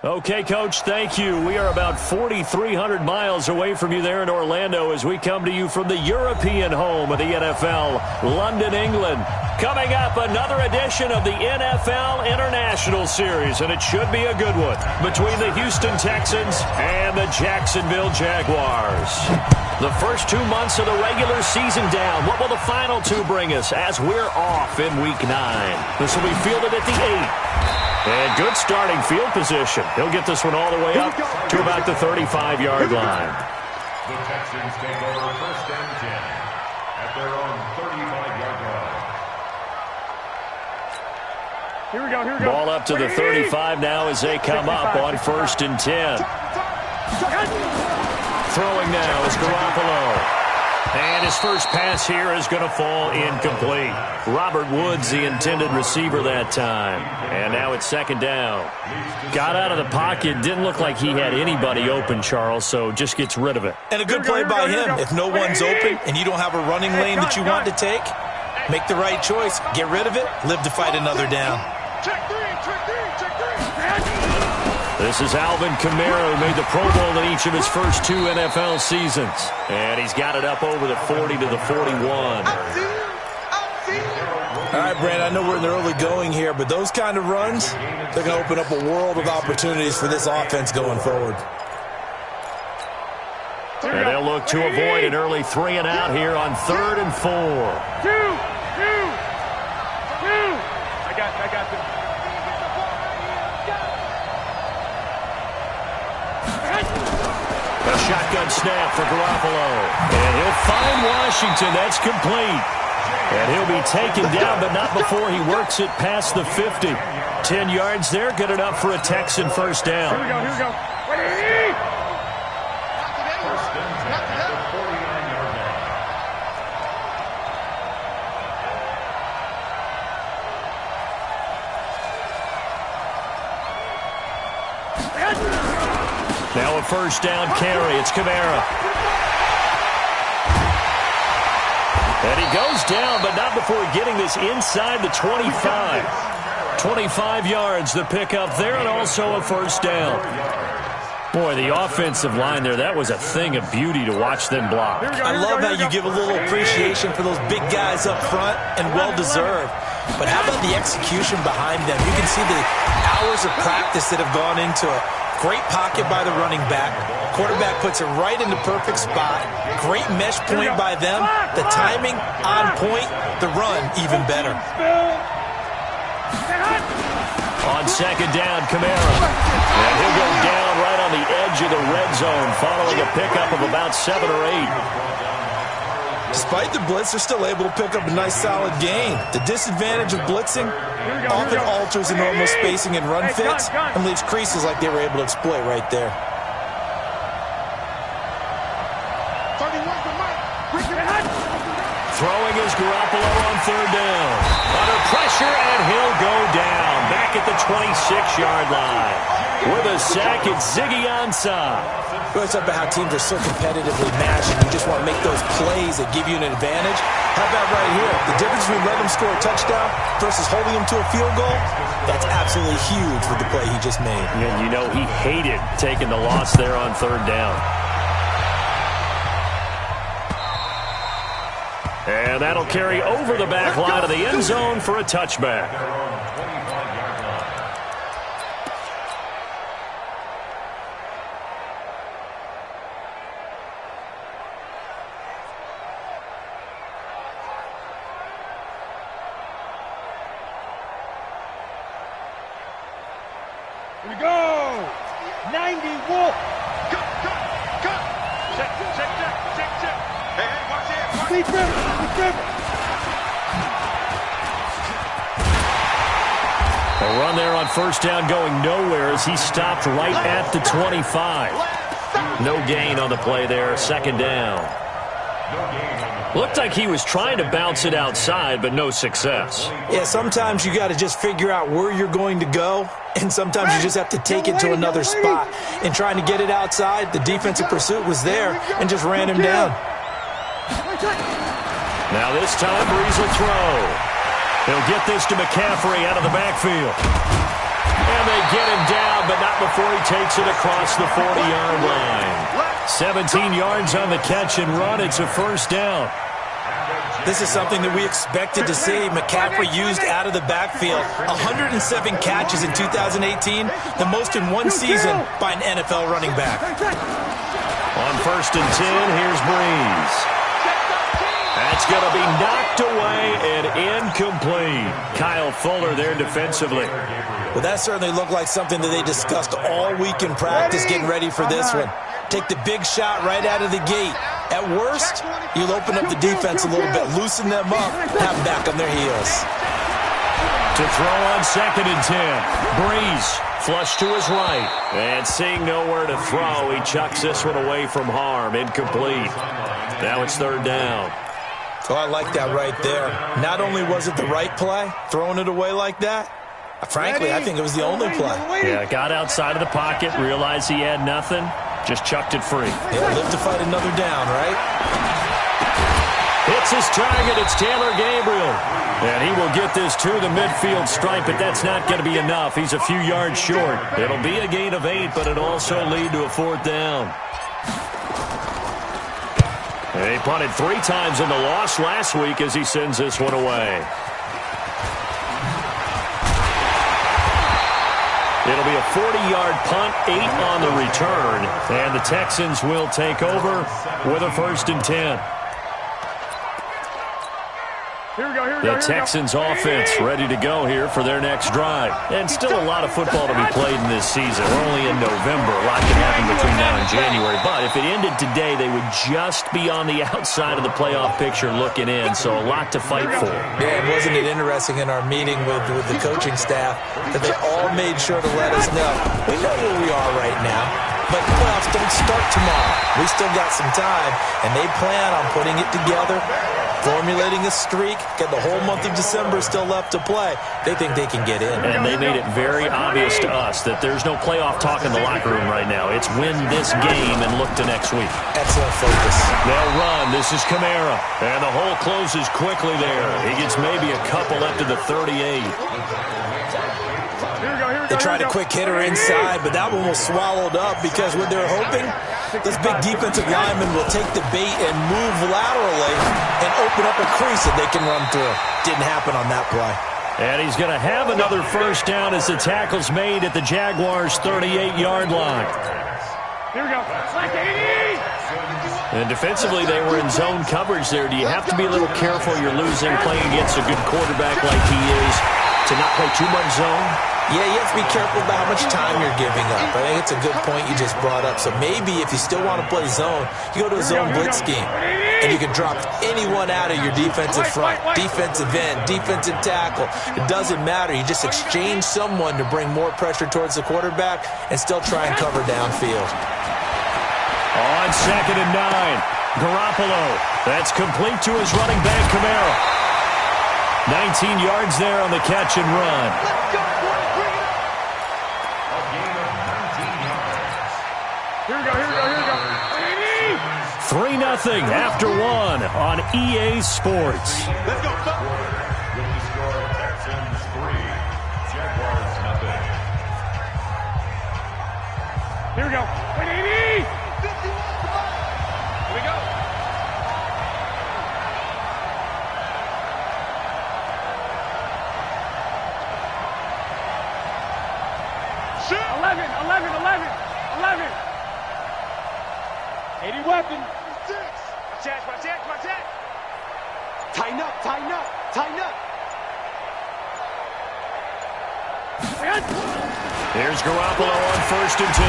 Okay, Coach, thank you. We are about 4,300 miles away from you there in Orlando as we come to you from the European home of the NFL, London, England. Coming up, another edition of the NFL International Series, and it should be a good one, between the Houston Texans and the Jacksonville Jaguars. The first 2 months of the regular season down. What will the final two bring us as we're off in Week 9? This will be fielded at the 8. And good starting field position. He'll get this one all the way up to about the 35-yard line. The Texans take over first and 10 at their own 35-yard line. Here we go. Ball up to the 35 now as they come up on first and 10. Throwing now is Garoppolo. And his first pass here is going to fall incomplete. Robert Woods, the intended receiver that time. And now it's second down. Got out of the pocket. Didn't look like he had anybody open, Charles, so just gets rid of it. And a good play by him. If no one's open and you don't have a running lane that you want to take, make the right choice. Get rid of it. Live to fight another down. This is Alvin Kamara, who made the Pro Bowl in each of his first 2 NFL seasons. And he's got it up over the 40 to the 41. All right, Brandon, I know we're in the early going here, but those kind of runs, they're going to open up a world of opportunities for this offense going forward. And they'll look to avoid an early 3 and out here on 3rd and 4. I got this. A shotgun snap for Garoppolo. And he'll find Washington. That's complete. And he'll be taken down, but not before he works it past the 50. 10 yards there, good enough for a Texan first down. Here we go. Now a first down carry. It's Kamara. And he goes down, but not before getting this inside the 25. 25 yards, the pickup there, and also a first down. Boy, the offensive line there, that was a thing of beauty to watch them block. I love how you give a little appreciation for those big guys up front, and well-deserved. But how about the execution behind them? You can see the hours of practice that have gone into it. Great pocket by the running back. Quarterback puts it right in the perfect spot. Great mesh point by them. The timing on point. The run even better. On second down, Kamara. And he'll go down right on the edge of the red zone following a pickup of about 7 or 8. Despite the blitz, they're still able to pick up a nice solid gain. The disadvantage of blitzing often alters the normal spacing and run fits and leaves creases like they were able to exploit right there. Throwing is Garoppolo on third down. Under pressure, and he'll go down. Back at the 26-yard line. With a sack, it's Ziggy Ansah. It's up about how teams are so competitively matched, and you just want to make those plays that give you an advantage. How about right here? The difference between letting them score a touchdown versus holding them to a field goal, that's absolutely huge with the play he just made. And you know he hated taking the loss there on third down. And that'll carry over the back line of the end zone for a touchback. Here we go. 90 Wolf. Cut. Check. Hey, watch it. Sleep river. A run there on first down going nowhere as he stopped right at the 25. No gain on the play there, second down. Looked like he was trying to bounce it outside, but no success. Yeah, sometimes you got to just figure out where you're going to go, and sometimes you just have to take it to another spot. In trying to get it outside, the defensive pursuit was there and just ran him down. Now this time, Breeze will throw. He'll get this to McCaffrey out of the backfield. And they get him down, but not before he takes it across the 40-yard line. 17 yards on the catch and run. It's a first down. This is something that we expected to see. McCaffrey used out of the backfield. 107 catches in 2018, the most in one season by an NFL running back. On 1st and 10, here's Breeze. That's going to be knocked away and incomplete. Kyle Fuller there defensively. Well, that certainly looked like something that they discussed all week in practice, getting ready for this one. Take the big shot right out of the gate. At worst, you'll open up the defense a little bit, loosen them up, have them back on their heels. To throw on 2nd and 10. Breeze flush to his right. And seeing nowhere to throw, he chucks this one away from harm. Incomplete. Now it's 3rd down. Oh, I like that right there. Not only was it the right play, throwing it away like that, frankly, I think it was the only play. Yeah, got outside of the pocket, realized he had nothing, just chucked it free. Yeah, live to fight another down, right? Hits his target. It's Taylor Gabriel. And he will get this to the midfield stripe, but that's not going to be enough. He's a few yards short. It'll be a gain of 8, but it'll also lead to a 4th down. He punted 3 times in the loss last week as he sends this one away. It'll be a 40-yard punt, 8 on the return, and the Texans will take over with a 1st and 10. The Texans offense ready to go here for their next drive. And still a lot of football to be played in this season. We're only in November. A lot can happen between now and January. But if it ended today, they would just be on the outside of the playoff picture looking in. So a lot to fight for. Yeah, and wasn't it interesting in our meeting with the coaching staff that they all made sure to let us know, we know where we are right now, but the playoffs don't start tomorrow. We still got some time, and they plan on putting it together, formulating a streak, got the whole month of December still left to play. They think they can get in. And they made it very obvious to us that there's no playoff talk in the locker room right now. It's win this game and look to next week. Excellent focus. They'll run. This is Kamara. And the hole closes quickly there. He gets maybe a couple up to the 38. They tried a quick hitter inside, but that one was swallowed up because what they're hoping, this big defensive lineman will take the bait and move laterally and open up a crease that they can run through. Didn't happen on that play. And he's going to have another first down as the tackle's made at the Jaguars' 38-yard line. Here we go. And defensively, they were in zone coverage there. Do you have to be a little careful? You're losing playing against a good quarterback like he is to not play too much zone? Yeah, you have to be careful about how much time you're giving up. I think it's a good point you just brought up. So maybe if you still want to play zone, you go to a zone blitz scheme. And you can drop anyone out of your defensive front, defensive end, defensive tackle. It doesn't matter. You just exchange someone to bring more pressure towards the quarterback and still try and cover downfield. On 2nd and 9, Garoppolo. That's complete to his running back, Kamara. 19 yards there on the catch and run. Let's go, boys. Bring it up. A gain of 19 yards. Here we go, here we go, here we go. 3-0 after 1 on EA Sports. Let's go. With the score, Texans 3, Jaguars 0. Here we go. 180. 51. Here we go. Shoot. 11. 80 weapon. 6. Watch that. Tighten up. Here's Garoppolo on 1st and 10.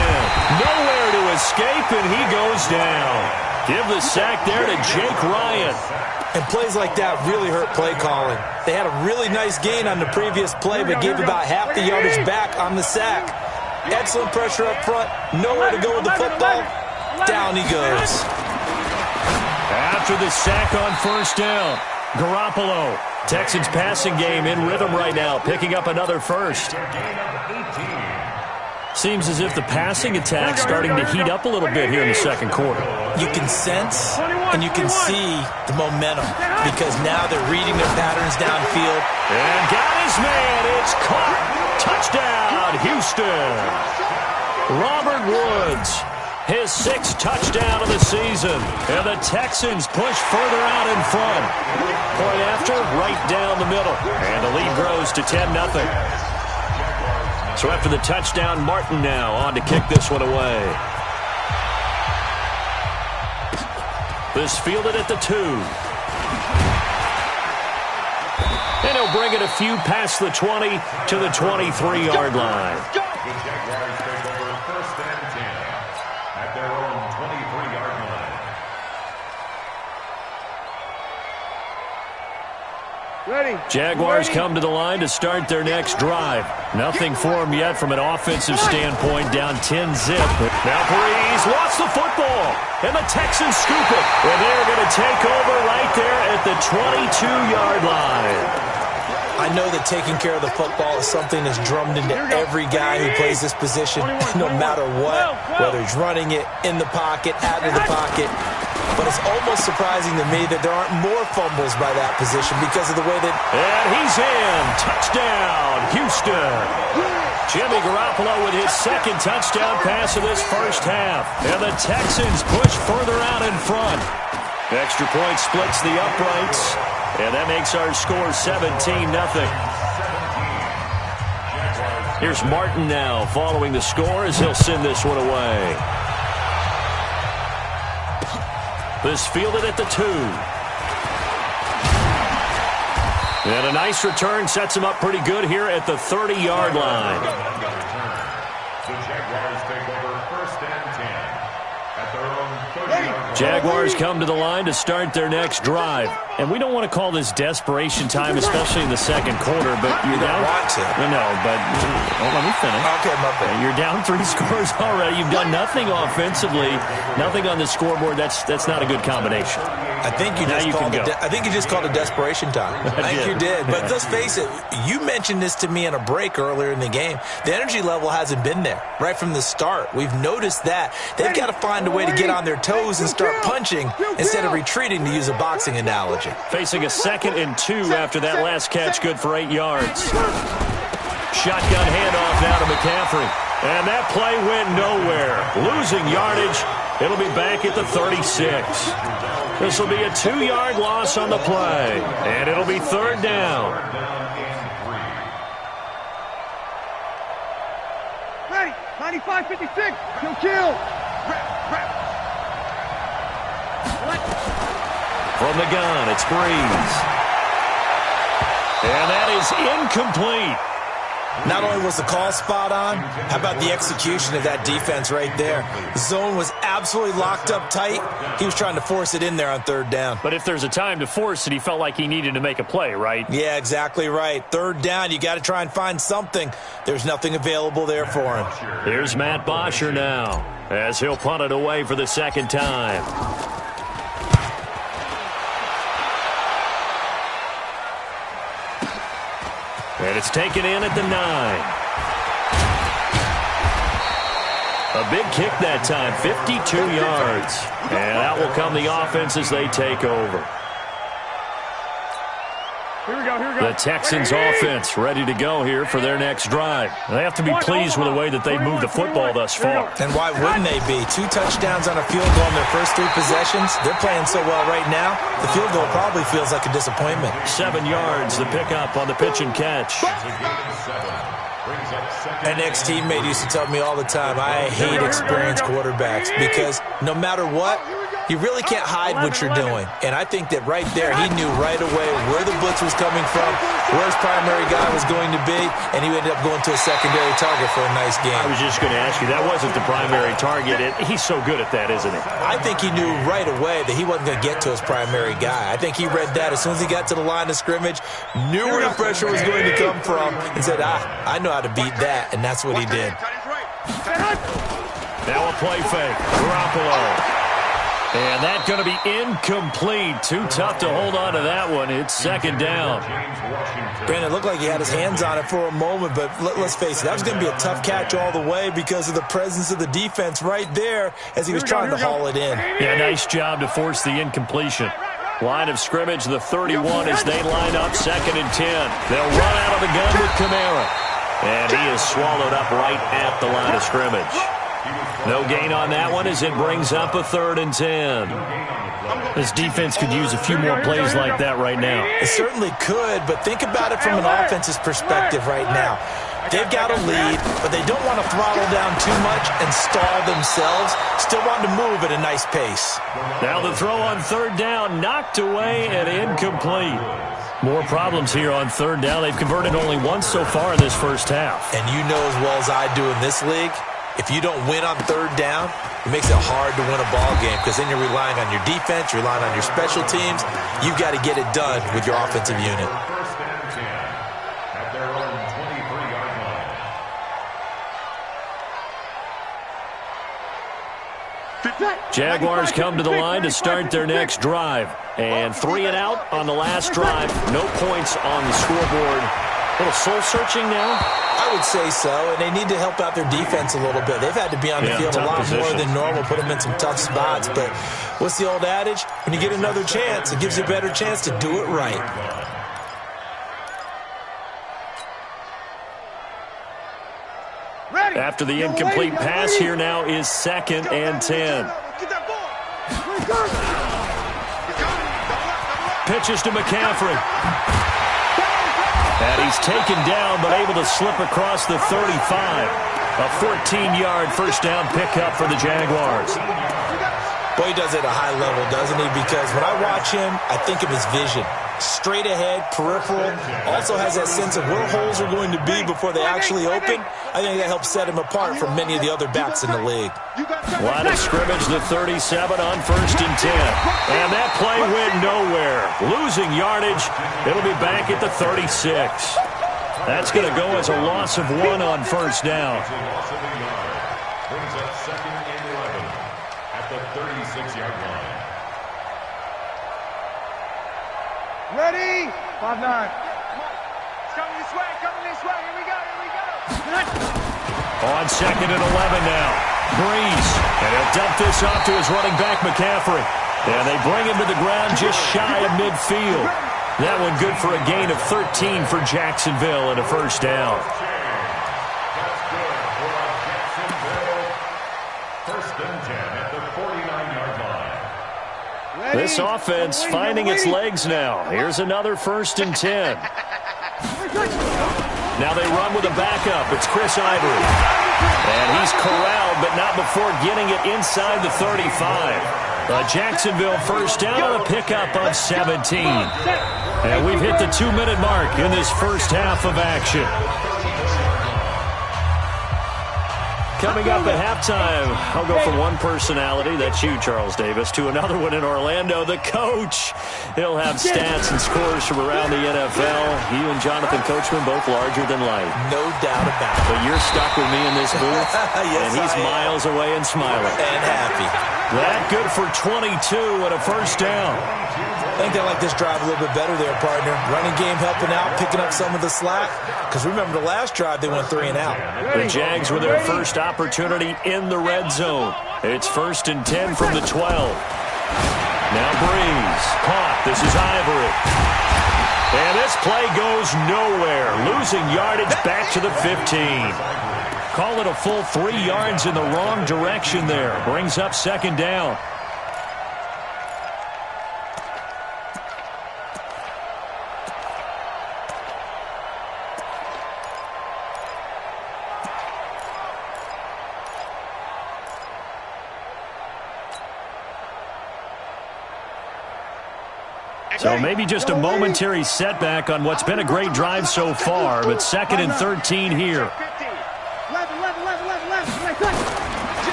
Nowhere to escape, and he goes down. Give the sack there to Jake Ryan. And plays like that really hurt play calling. They had a really nice gain on the previous play, but gave about half the yardage back on the sack. Excellent pressure up front. Nowhere to go with the football. Down he goes. After the sack on 1st down, Garoppolo. Texans passing game in rhythm right now, picking up another first. Seems as if the passing attack's starting to heat up a little bit here in the second quarter. You can sense and you can see the momentum because now they're reading their patterns downfield. And got his his man. It's caught. Touchdown, Houston. Robert Woods, his 6th touchdown of the season. And the Texans push further out in front. Point after, right down the middle. And the lead grows to 10-0. So after the touchdown, Martin now on to kick this one away. This fielded at the 2. And he'll bring it a few past the 20 to the 23-yard line. The Jaguars take over 1st and 10 at their own 23-yard line. Ready. Jaguars come to the line to start their next drive. Nothing for them yet from an offensive standpoint, down 10-zip. Now Breeze lost the football, and the Texans scoop it. And they're going to take over right there at the 22-yard line. I know that taking care of the football is something that's drummed into every guy who plays this position, no matter what, whether he's running it, in the pocket, out of the pocket. But it's almost surprising to me that there aren't more fumbles by that position because of the way that... And he's in. Touchdown, Houston. Jimmy Garoppolo with his 2nd touchdown pass of this first half. And the Texans push further out in front. Extra point splits the uprights. And that makes our score 17-0. Here's Martin now following the score as he'll send this one away. This fielded at the 2. And a nice return sets him up pretty good here at the 30-yard line. The Jaguars take over 1st and 10 at their own 30-yard line. Jaguars come to the line to start their next drive. And we don't want to call this desperation time, especially in the second quarter, but you're down. No, but let me finish. Okay, my bad. You're down 3 scores already. You've done nothing offensively, nothing on the scoreboard. That's not a good combination. I think you just called it desperation time. I think you did. But let's face it, you mentioned this to me in a break earlier in the game. The energy level hasn't been there right from the start. We've noticed that. They've got to find a way to get on their toes and start punching instead of retreating, to use a boxing analogy. Facing a 2nd and 2 after that last catch, good for 8 yards. Shotgun handoff now to McCaffrey. And that play went nowhere. Losing yardage. It'll be back at the 36. This will be a 2-yard loss on the play. And it'll be 3rd down. Ready. 95-56. Kill. From the gun, it's Breeze. And that is incomplete. Not only was the call spot on, how about the execution of that defense right there? The zone was absolutely locked up tight. He was trying to force it in there on 3rd down. But if there's a time to force it, he felt like he needed to make a play, right? Yeah, exactly right. 3rd down, you got to try and find something. There's nothing available there for him. Here's Matt Bosher now, as he'll punt it away for the 2nd time. And it's taken in at the 9. A big kick that time, 52 yards. And out will come the offense as they take over. Here we go. The Texans offense ready to go here for their next drive. They have to be pleased with the way that they've moved the football thus far. And why wouldn't they be? 2 touchdowns on a field goal in their first 3 possessions. They're playing so well right now, the field goal probably feels like a disappointment. 7 yards, the pickup on the pitch and catch. An ex-teammate used to tell me all the time, I hate experienced quarterbacks because no matter what, you really can't hide what you're doing. And I think that right there, he knew right away where the blitz was coming from, where his primary guy was going to be, and he ended up going to a secondary target for a nice game. I was just going to ask you, that wasn't the primary target. He's so good at that, isn't he? I think he knew right away that he wasn't going to get to his primary guy. I think he read that as soon as he got to the line of scrimmage, knew where the pressure was going to come from, and said, I know how to beat that, and that's what he did. Now a play fake. Garoppolo. And that's going to be incomplete. Too tough to hold on to that one. It's 2nd down. Brandon, it looked like he had his hands on it for a moment, but let's face it, that was going to be a tough catch all the way because of the presence of the defense right there as he was trying to haul it in. Yeah, nice job to force the incompletion. Line of scrimmage, the 31 as they line up 2nd and 10. They'll run out of the gun with Kamara. And he is swallowed up right at the line of scrimmage. No gain on that one as it brings up a 3rd and 10. This defense could use a few more plays like that right now. It certainly could, but think about it from an offense's perspective right now. They've got a lead, but they don't want to throttle down too much and stall themselves. Still want to move at a nice pace. Now the throw on 3rd down, knocked away and incomplete. More problems here on 3rd down. They've converted only once so far in this first half. And you know as well as I do in this league, if you don't win on 3rd down, it makes it hard to win a ball game because then you're relying on your defense, you're relying on your special teams. You've got to get it done with your offensive unit. First and 10 at their own 23-yard line. Jaguars come to the line to start their next drive. And 3 and out on the last drive. No points on the scoreboard. A little soul-searching now? I would say so, and they need to help out their defense a little bit. They've had to be on the field a lot more than normal, put them in some tough spots. But what's the old adage? When you get another chance, it gives you a better chance to do it right. After the incomplete pass, here now is 2nd and 10. Pitches to McCaffrey. And he's taken down, but able to slip across the 35. A 14-yard first down pickup for the Jaguars. Boy, he does it at a high level, doesn't he? Because when I watch him, I think of his vision. Straight ahead, peripheral. Also has that sense of where holes are going to be before they actually open. I think that helps set him apart from many of the other backs in the league. Line of scrimmage, the 37 on 1st and 10. And that play went nowhere. Losing yardage. It'll be back at the 36. That's going to go as a loss of 1 on 1st down. Brings up 2nd and 11 at the 36-yard line. Ready? 5-9. It's coming this way, here we go. On 2nd and 11 now. Breeze. And he'll dump this off to his running back, McCaffrey. And they bring him to the ground just shy of midfield. That one good for a gain of 13 for Jacksonville and a first down. That's good for Jacksonville. First and 10 at the 49-yard line. This offense finding its legs now. Here's another 1st and 10. Now they run with a backup. It's Chris Ivory. And he's corralled, but not before getting it inside the 35. A Jacksonville first down, a pickup of 17. And we've hit the 2-minute mark in this first half of action. Coming up at halftime, I'll go from one personality, that's you, Charles Davis, to another one in Orlando, the coach. He'll have stats and scores from around the NFL. You and Jonathan Coachman, both larger than life. No doubt about it. But you're stuck with me in this booth, yes, and he's miles away and smiling. And happy. That good for 22 and a first down. I think they like this drive a little bit better there, partner. Running game helping out, picking up some of the slack. Because remember, the last drive, they went 3 and out. The Jags with their first opportunity in the red zone. It's 1st and 10 from the 12. Now Breeze. Caught. This is Ivory. And this play goes nowhere. Losing yardage back to the 15. Call it a full 3 yards in the wrong direction there. Brings up 2nd down. So maybe just a momentary setback on what's been a great drive so far, but 2nd and 13 here.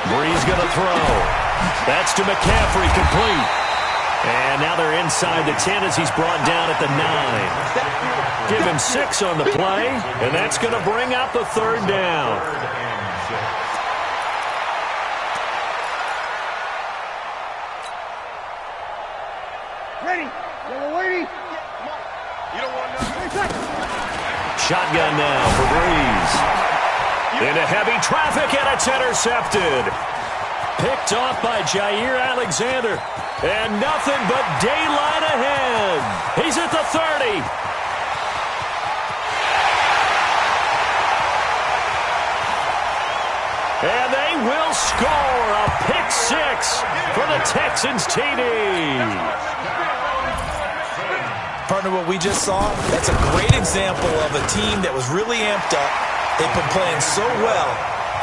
Breeze going to throw. That's to McCaffrey, complete. And now they're inside the 10 as he's brought down at the 9. Give him 6 on the play, and that's going to bring up a 3rd down. Ready? Shotgun now for Breeze. Into heavy traffic, and it's intercepted. Picked off by Jair Alexander. And nothing but daylight ahead. He's at the 30. And they will score a pick six for the Texans TD. Partner, what we just saw, that's a great example of a team that was really amped up. They've been playing so well,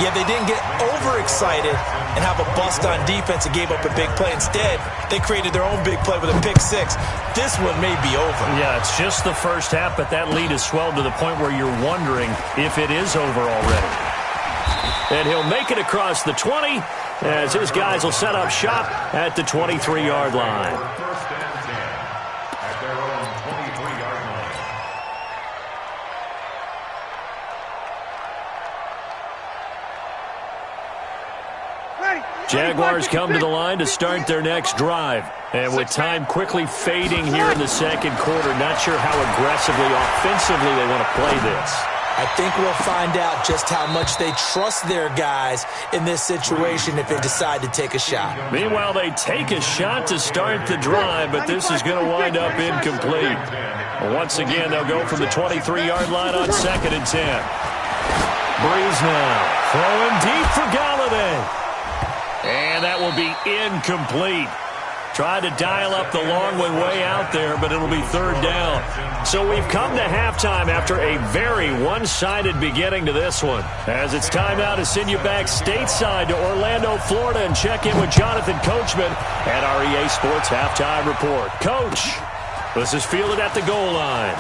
yet they didn't get overexcited and have a bust on defense and gave up a big play. Instead, they created their own big play with a pick six. This one may be over. Yeah, it's just the first half, but that lead has swelled to the point where you're wondering if it is over already. And he'll make it across the 20 as his guys will set up shop at the 23-yard line. First and 10 at their own 23-yard line. Jaguars come to the line to start their next drive. And with time quickly fading here in the second quarter, not sure how aggressively, offensively they want to play this. I think we'll find out just how much they trust their guys in this situation if they decide to take a shot. Meanwhile, they take a shot to start the drive, but this is going to wind up incomplete. Once again, they'll go from the 23-yard line on 2nd and 10. Breeze now, throwing deep for Galladay. And that will be incomplete. Tried to dial up the long one way out there, but it'll be 3rd down. So we've come to halftime after a very one-sided beginning to this one. As it's time now to send you back stateside to Orlando, Florida, and check in with Jonathan Coachman at our EA Sports Halftime Report. Coach, this is fielded at the goal line.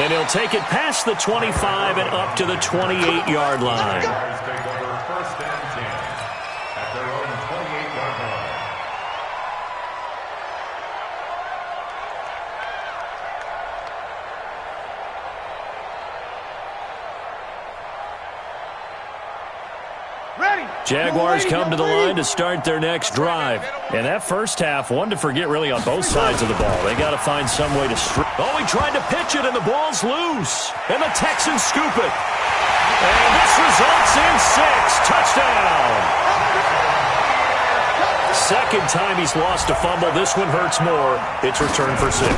And he'll take it past the 25 and up to the 28-yard line. Take over first and 10 at their own 28-yard line. Jaguars come to the line to start their next drive. And that first half, one to forget really on both sides of the ball. They got to find some way to Oh, he tried to pitch it, and the ball's loose. And the Texans scoop it. And this results in 6. Touchdown. Second time he's lost a fumble. This one hurts more. It's returned for 6.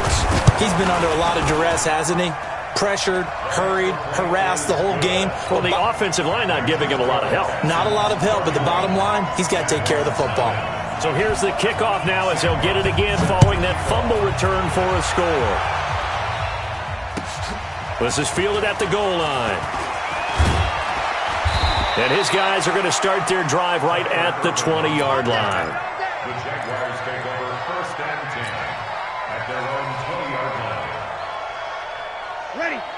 He's been under a lot of duress, hasn't he? Pressured, hurried, harassed the whole game. Well, the offensive line not giving him a lot of help. Not a lot of help, but the bottom line, he's got to take care of the football. So here's the kickoff now as he'll get it again following that fumble return for a score. This is fielded at the goal line. And his guys are going to start their drive right at the 20-yard line. The Jaguars take over first and 10 at their own 20-yard line.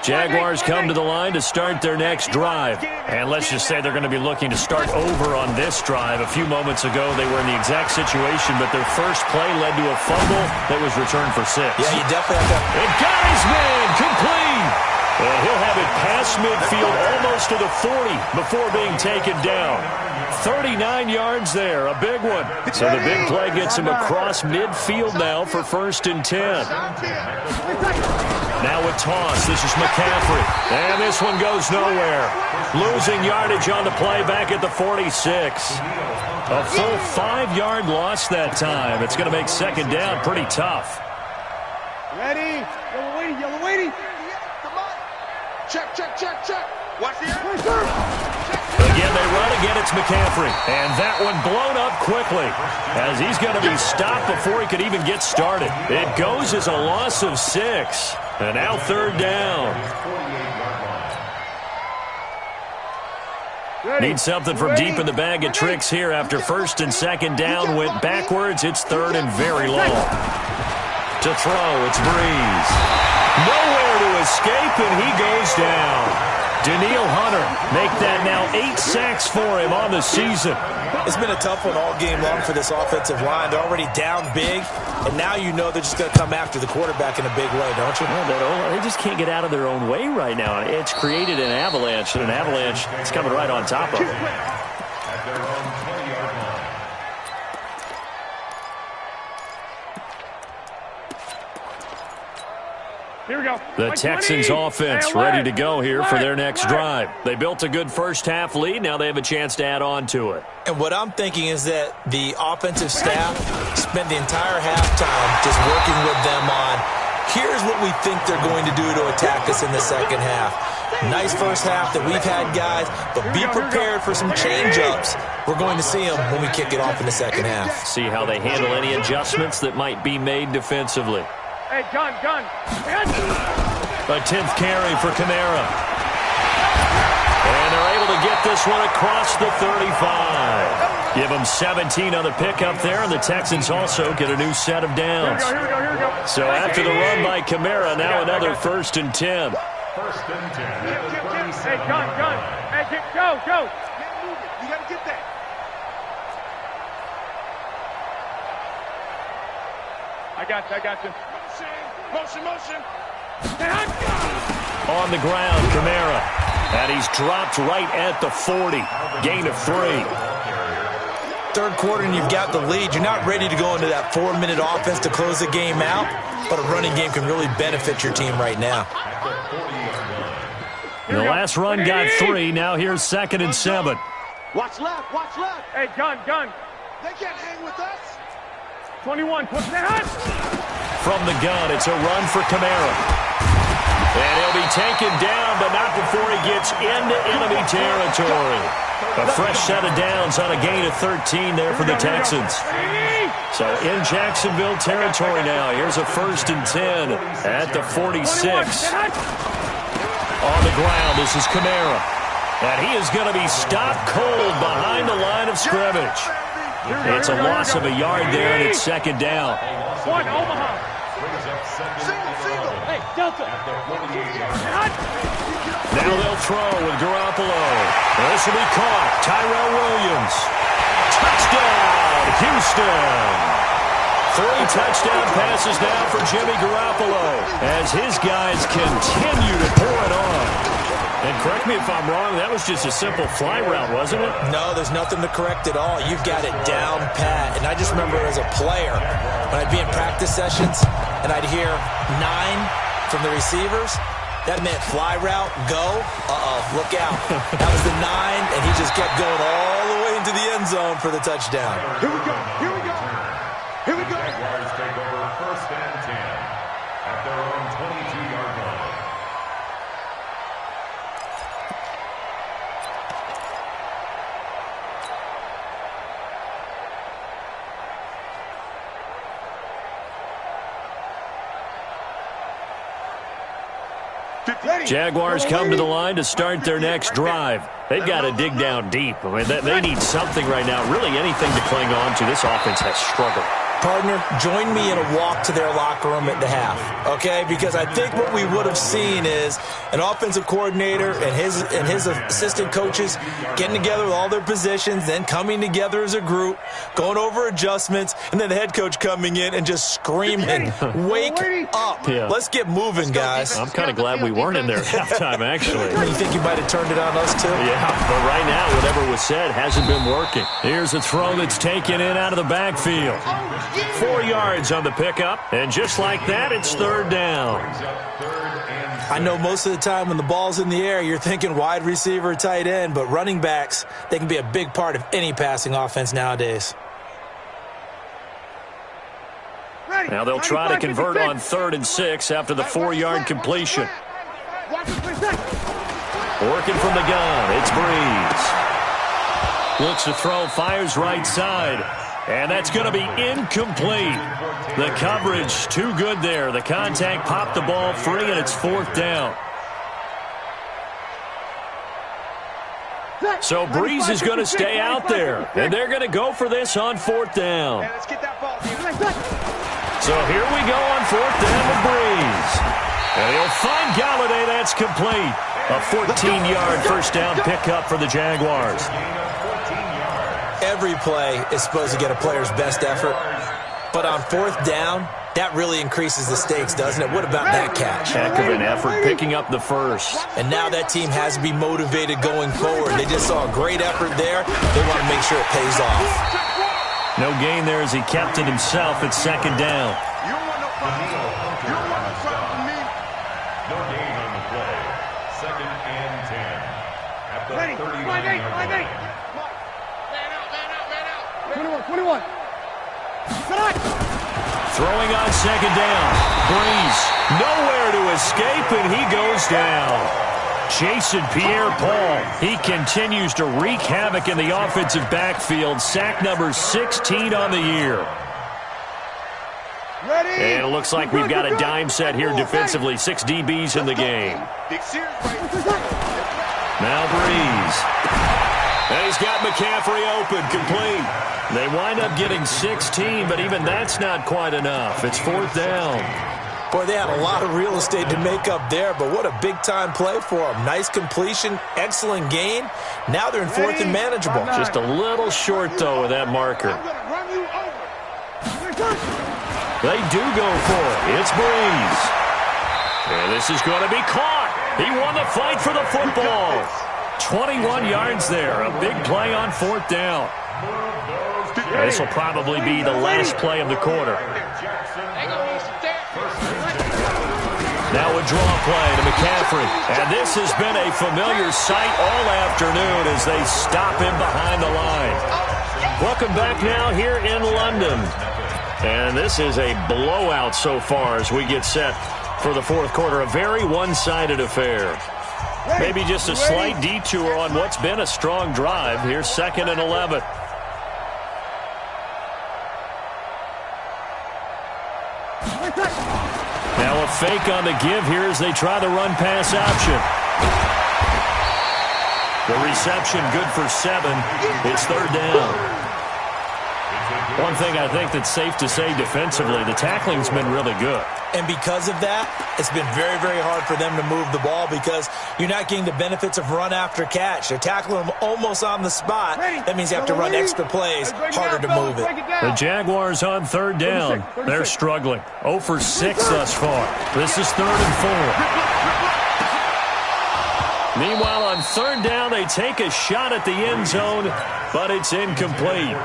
Jaguars come to the line to start their next drive. And let's just say they're going to be looking to start over on this drive. A few moments ago, they were in the exact situation, but their first play led to a fumble that was returned for 6. Yeah, you definitely have to. It got his man complete. And he'll have it past midfield almost to the 40 before being taken down. 39 yards there, a big one. So the big play gets him across midfield now for 1st and 10. Now a toss. This is McCaffrey. And this one goes nowhere. Losing yardage on the play back at the 46. A full 5-yard loss that time. It's going to make 2nd down pretty tough. Ready? Yellow waiting, yellow waiting. Come on. Check, check, check, check. Watch the Again, they run again. It's McCaffrey. And that one blown up quickly as he's going to be stopped before he could even get started. It goes as a loss of 6. And now 3rd down. Need something from deep in the bag of tricks here after 1st and 2nd down went backwards. It's 3rd and very long. To throw, it's Breeze. Nowhere to escape, and he goes down. Daniil Hunter make that now 8 sacks for him on the season. It's been a tough one all game long for this offensive line. They're already down big, and now you know they're just going to come after the quarterback in a big way, don't you? Well, they just can't get out of their own way right now. It's created an avalanche, and an avalanche is coming right on top of it. At their own 20-yard line. Here we go. The Texans offense ready to go here for their next drive. They built a good first-half lead. Now they have a chance to add on to it. And what I'm thinking is that the offensive staff spent the entire halftime just working with them on, here's what we think they're going to do to attack us in the second half. Nice first half that we've had, guys, but be prepared for some change-ups. We're going to see them when we kick it off in the second half. See how they handle any adjustments that might be made defensively. Hey, gun. A 10th carry for Kamara. And they're able to get this one across the 35. Give them 17 on the pickup there, and the Texans also get a new set of downs. Here we go. So after the run by Kamara, now another 1st and 10. 1st and 10. Hey, gun. Hey, go. You got to get that. I got you. Motion. On the ground, Kamara. And he's dropped right at the 40. Gain of 3. Third quarter and you've got the lead. You're not ready to go into that 4-minute offense to close the game out, but a running game can really benefit your team right now. The last run got 3. Now here's 2nd and 7. Watch left. Hey, gun. They can't hang with us. 21, push that. From the gun, it's a run for Kamara. And he'll be taken down, but not before he gets into enemy territory. A fresh set of downs on a gain of 13 there for the Texans. So in Jacksonville territory now. Here's a 1st and 10 at the 46. On the ground, this is Kamara. And he is going to be stopped cold behind the line of scrimmage. It's a loss of a yard there, and it's 2nd down. One, Omaha. Single. Hey, Delta. Now they'll throw with Garoppolo. This will be caught. Tyrell Williams. Touchdown, Houston. 3 touchdown passes now for Jimmy Garoppolo as his guys continue to pour it on. And correct me if I'm wrong, that was just a simple fly route, wasn't it? No, there's nothing to correct at all. You've got it down pat. And I just remember as a player, when I'd be in practice sessions and I'd hear 9 from the receivers, that meant fly route, go, look out. That was the 9, and he just kept going all the way into the end zone for the touchdown. Here we go. Jaguars take over 1st and 10 at their own 22-yard line. Jaguars come to the line to start their next drive. They've got to dig down deep. I mean, they need something right now, really anything to cling on to. This offense has struggled. Partner, join me in a walk to their locker room at the half, okay? Because I think what we would have seen is an offensive coordinator and his assistant coaches getting together with all their positions, then coming together as a group, going over adjustments, and then the head coach coming in and just screaming, wake up. Yeah. Let's get moving, guys. I'm kind of glad we weren't in there at halftime, actually. You think you might have turned it on us, too? Yeah, but right now, whatever was said hasn't been working. Here's a throw that's taken in out of the backfield. 4 yards on the pickup, and just like that, it's 3rd down. I know most of the time when the ball's in the air, you're thinking wide receiver, tight end, but running backs, they can be a big part of any passing offense nowadays. Now they'll try to convert on 3rd and 6 after the 4-yard completion. Working from the gun, it's Breeze. Looks to throw, fires right side. And that's going to be incomplete. The coverage too good there. The contact popped the ball free, and it's 4th down. So Breeze is going to stay out there, and they're going to go for this on 4th down. So here we go on 4th down with Breeze. And he'll find Galladay. That's complete. A 14-yard first down pickup for the Jaguars. Every play is supposed to get a player's best effort, but on 4th down, that really increases the stakes, doesn't it? What about that catch? Heck of an effort picking up the first. And now that team has to be motivated going forward. They just saw a great effort there. They want to make sure it pays off. No gain there as he kept it himself at 2nd down. No gain on the play. 2nd and 10. At the 39-yard line. Man out. 21. Throwing on 2nd down. Breeze nowhere to escape, and he goes down. Jason Pierre-Paul, he continues to wreak havoc in the offensive backfield. Sack number 16 on the year. And it looks like we've got a dime set here defensively. 6 DBs in the game. Now Breeze. And he's got McCaffrey open, complete. They wind up getting 16, but even that's not quite enough. It's 4th down. Boy, they had a lot of real estate to make up there, but what a big-time play for them. Nice completion, excellent gain. Now they're in 4th and manageable. Just a little short, though, with that marker. They do go for it. It's Breeze. And this is going to be caught. He won the fight for the football. 21 yards there. A big play on 4th down. This will probably be the last play of the quarter. Now a draw play to McCaffrey. And this has been a familiar sight all afternoon as they stop him behind the line. Welcome back now here in London. And this is a blowout so far as we get set for the 4th quarter. A very one-sided affair. Maybe just a slight detour on what's been a strong drive. Here's 2nd and 11. Now a fake on the give here as they try the run-pass option. The reception good for 7. It's 3rd down. One thing I think that's safe to say defensively, the tackling's been really good. And because of that, it's been very, very hard for them to move the ball because you're not getting the benefits of run after catch. They're tackling them almost on the spot. That means you have to run extra plays, harder to move it. The Jaguars on 3rd down. They're struggling. 0 for 6 thus far. This is 3rd and 4. Meanwhile, on 3rd down, they take a shot at the end zone, but it's incomplete.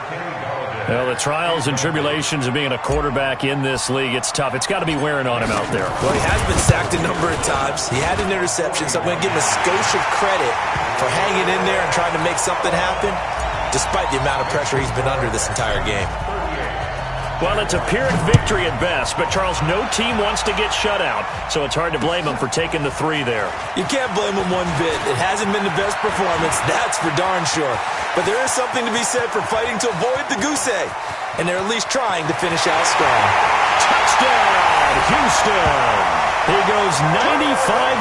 Well, the trials and tribulations of being a quarterback in this league, it's tough. It's got to be wearing on him out there. Well, he has been sacked a number of times. He had an interception, so I'm going to give him a skosh of credit for hanging in there and trying to make something happen, despite the amount of pressure he's been under this entire game. Well, it's a Pyrrhic victory at best, but, Charles, no team wants to get shut out, so it's hard to blame them for taking the 3 there. You can't blame them one bit. It hasn't been the best performance, that's for darn sure. But there is something to be said for fighting to avoid the goose egg, and they're at least trying to finish out strong. Touchdown, Houston! He goes 95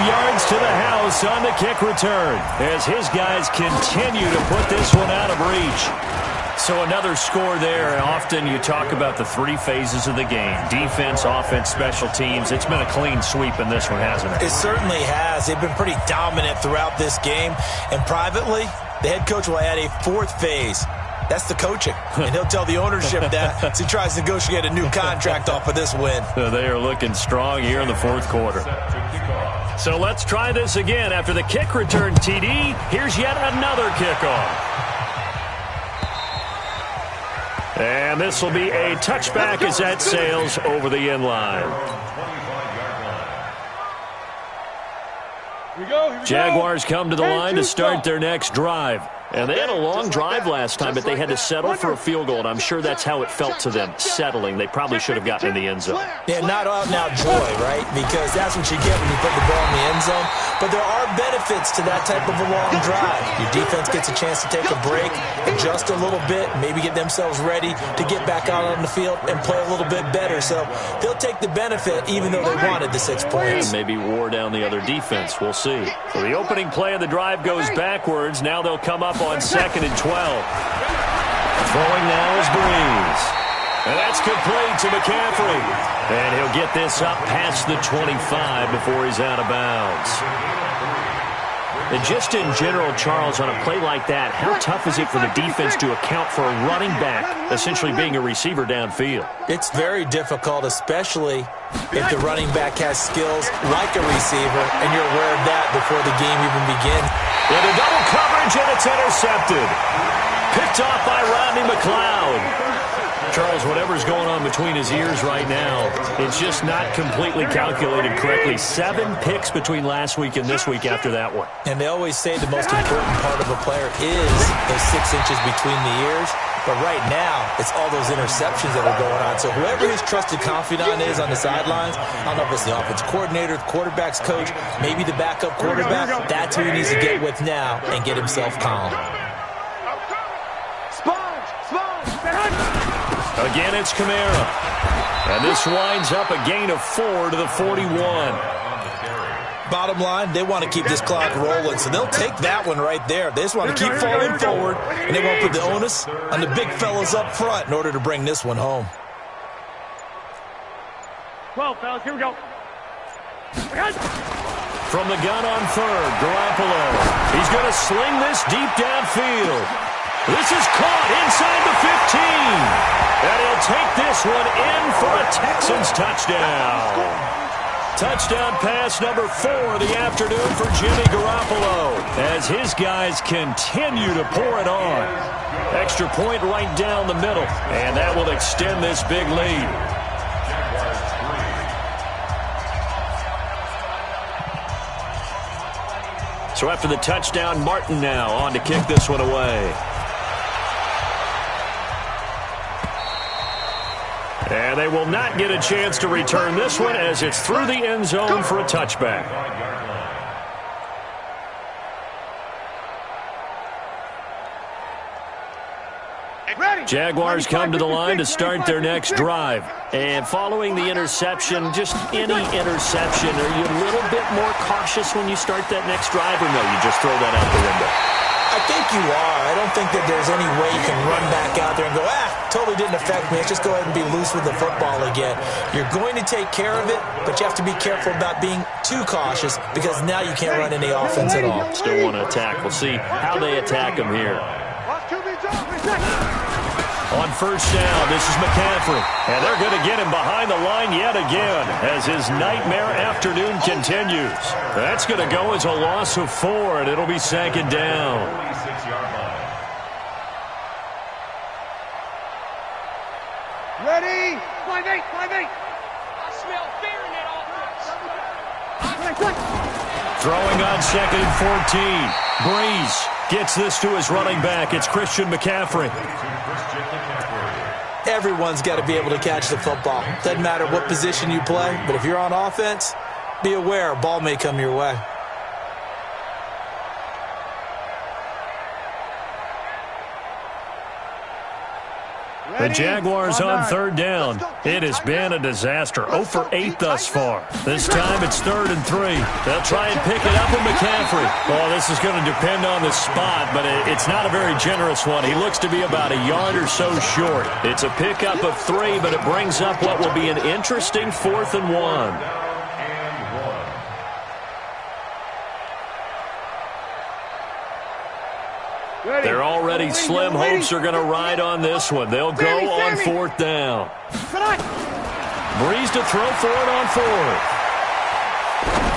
yards to the house on the kick return as his guys continue to put this one out of reach. So another score there, and often you talk about the 3 phases of the game. Defense, offense, special teams. It's been a clean sweep in this one, hasn't it? It certainly has. They've been pretty dominant throughout this game. And privately, the head coach will add a 4th phase. That's the coaching. And he'll tell the ownership that as he tries to negotiate a new contract off of this win. They are looking strong here in the 4th quarter. So let's try this again. After the kick return, TD, here's yet another kickoff. And this will be a touchback as that sails over the end line. Jaguars come to the line to start their next drive. And they had a long drive last time, but they had to settle for a field goal, and I'm sure that's how it felt to them, settling. They probably should have gotten in the end zone. Yeah, not out-and-out joy, right? Because that's what you get when you put the ball in the end zone. But there are benefits to that type of a long drive. Your defense gets a chance to take a break, adjust a little bit, maybe get themselves ready to get back out on the field and play a little bit better. So they'll take the benefit even though they wanted the 6 points. And maybe wore down the other defense. We'll see. So the opening play of the drive goes backwards. Now they'll come up on 2nd and 12. Throwing now is Breeze. And that's complete to McCaffrey. And he'll get this up past the 25 before he's out of bounds. And just in general, Charles, on a play like that, how tough is it for the defense to account for a running back essentially being a receiver downfield? It's very difficult, especially if the running back has skills like a receiver, and you're aware of that before the game even begins. With a double coverage, and it's intercepted. Picked off by Rodney McLeod. Charles, whatever's going on between his ears right now, it's just not completely calculated correctly. 7 picks between last week and this week after that one. And they always say the most important part of a player is those 6 inches between the ears. But right now, it's all those interceptions that are going on. So whoever his trusted confidant is on the sidelines, I don't know if it's the offense coordinator, the quarterback's coach, maybe the backup quarterback, that's who he needs to get with now and get himself calm. Again, it's Kamara. And this winds up a gain of 4 to the 41. Bottom line, they want to keep this clock rolling, so they'll take that one right there. They just want to keep falling forward, and they won't put the onus on the big fellas up front in order to bring this one home. 12, fellas, here we go. From the gun on third, Garoppolo. He's going to sling this deep downfield. This is caught inside the 15. And he'll take this one in for a Texans touchdown. Touchdown pass number 4 of the afternoon for Jimmy Garoppolo as his guys continue to pour it on. Extra point right down the middle, and that will extend this big lead. So after the touchdown, Martin now on to kick this one away. And they will not get a chance to return this one as it's through the end zone for a touchback. Jaguars come to the line to start their next drive. And following the interception, just any interception, are you a little bit more cautious when you start that next drive, or no, you just throw that out the window? I think you are. I don't think that there's any way you can run back out there and go, totally didn't affect me. Let's just go ahead and be loose with the football again. You're going to take care of it, but you have to be careful about being too cautious because now you can't run any offense at all. Still want to attack. We'll see how they attack him here. On first down, this is McCaffrey. And they're going to get him behind the line yet again as his nightmare afternoon continues. That's going to go as a loss of 4, and it'll be 2nd down. Ready? 5-8, 5-8. I smell fear in that offense. Throwing on 2nd and 14. Breeze gets this to his running back. It's Christian McCaffrey. Everyone's got to be able to catch the football. Doesn't matter what position you play, but if you're on offense, be aware a ball may come your way. The Jaguars on 3rd down. It has been a disaster. 0 for 8 thus far. This time it's 3rd and 3. They'll try and pick it up with McCaffrey. Oh, this is going to depend on the spot, but it's not a very generous one. He looks to be about a yard or so short. It's a pickup of 3, but it brings up what will be an interesting 4th and 1. They're already slim hopes are going to ride on this one. They'll go on 4th down. Breeze to throw for it on 4th.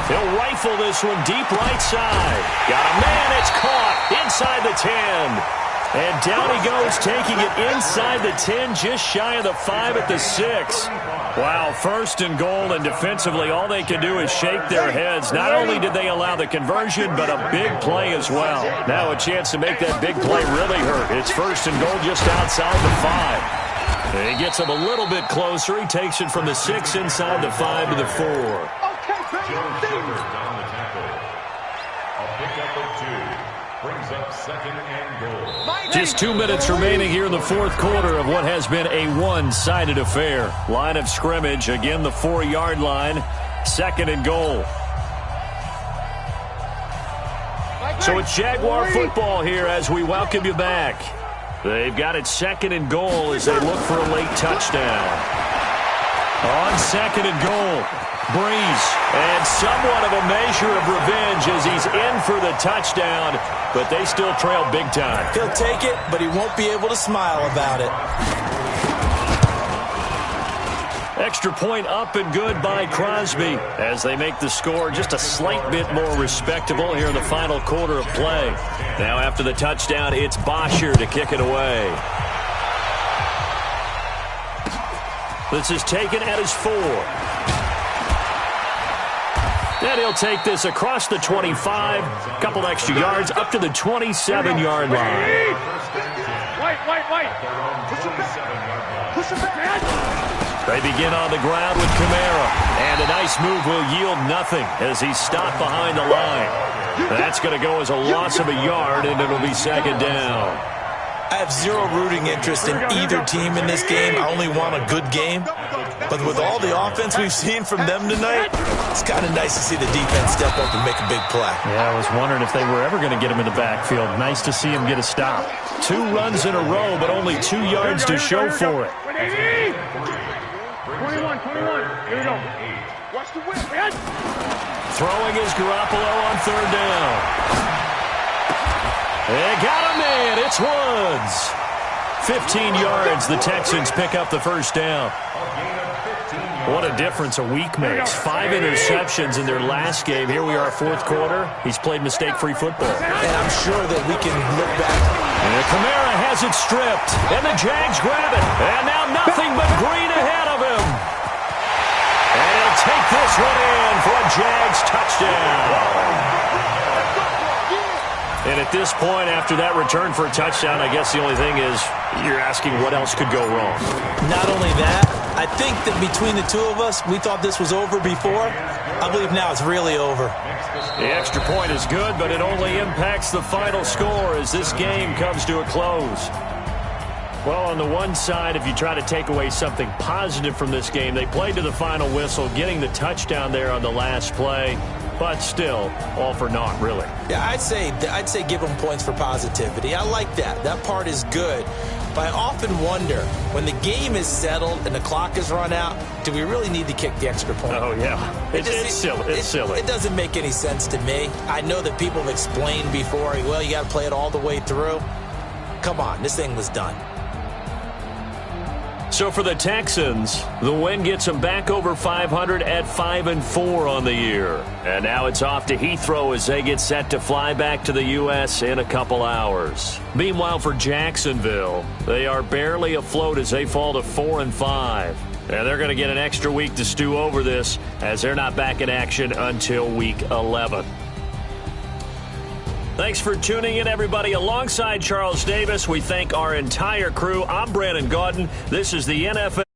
He'll rifle this one deep right side. Got a man, it's caught inside the 10. And down he goes, taking it inside the 10, just shy of the 5 at the 6. Wow, 1st and goal, and defensively all they can do is shake their heads. Not only did they allow the conversion, but a big play as well. Now a chance to make that big play really hurt. It's 1st and goal just outside the 5. He gets him a little bit closer. He takes it from the 6 inside the 5 to the 4. Brings up 2nd and goal. Just 2 minutes remaining here in the 4th quarter of what has been a one-sided affair. Line of scrimmage, again the 4-yard line, 2nd and goal. So it's Jaguar football here as we welcome you back. They've got it 2nd and goal as they look for a late touchdown. On 2nd and goal. Breeze, and somewhat of a measure of revenge as he's in for the touchdown, but they still trail big time. He'll take it, but he won't be able to smile about it. Extra point up and good by Crosby as they make the score just a slight bit more respectable here in the final quarter of play. Now after the touchdown, it's Bosher to kick it away. This is taken at his 4. And he'll take this across the 25, couple extra yards, up to the 27-yard line. Wait. Push him back. They begin on the ground with Kamara. And a nice move will yield nothing as he's stopped behind the line. That's going to go as a loss of a yard, and it'll be second down. I have zero rooting interest in either team in this game. I only want a good game. But with all the offense we've seen from them tonight, it's kind of nice to see the defense step up and make a big play. Yeah, I was wondering if they were ever going to get him in the backfield. Nice to see him get a stop. 2 runs in a row, but only 2 yards to show for it. 21. Here we go. Watch the whip, man. Throwing is Garoppolo on third down. They got him in. It's Woods. 15 yards. The Texans pick up the first down. What a difference a week makes. 5 interceptions in their last game. Here we are, fourth quarter. He's played mistake-free football. And I'm sure that we can look back. And Kamara has it stripped. And the Jags grab it. And now nothing but green ahead of him. And he'll take this one in for a Jags touchdown. And at this point, after that return for a touchdown, I guess the only thing is you're asking what else could go wrong. Not only that, I think that between the two of us, we thought this was over before. I believe now it's really over. The extra point is good, but it only impacts the final score as this game comes to a close. Well, on the one side, if you try to take away something positive from this game, they played to the final whistle, getting the touchdown there on the last play. But still, all for naught, really. Yeah, I'd say give them points for positivity. I like that. That part is good. But I often wonder, when the game is settled and the clock is run out, do we really need to kick the extra point? Oh, yeah. It's silly. It's silly. It doesn't make any sense to me. I know that people have explained before, well, you got to play it all the way through. Come on, this thing was done. So for the Texans, the win gets them back over 500 at 5-4 on the year. And now it's off to Heathrow as they get set to fly back to the U.S. in a couple hours. Meanwhile, for Jacksonville, they are barely afloat as they fall to 4-5. And they're going to get an extra week to stew over this as they're not back in action until week 11. Thanks for tuning in, everybody. Alongside Charles Davis, we thank our entire crew. I'm Brandon Gaudin. This is the NFL.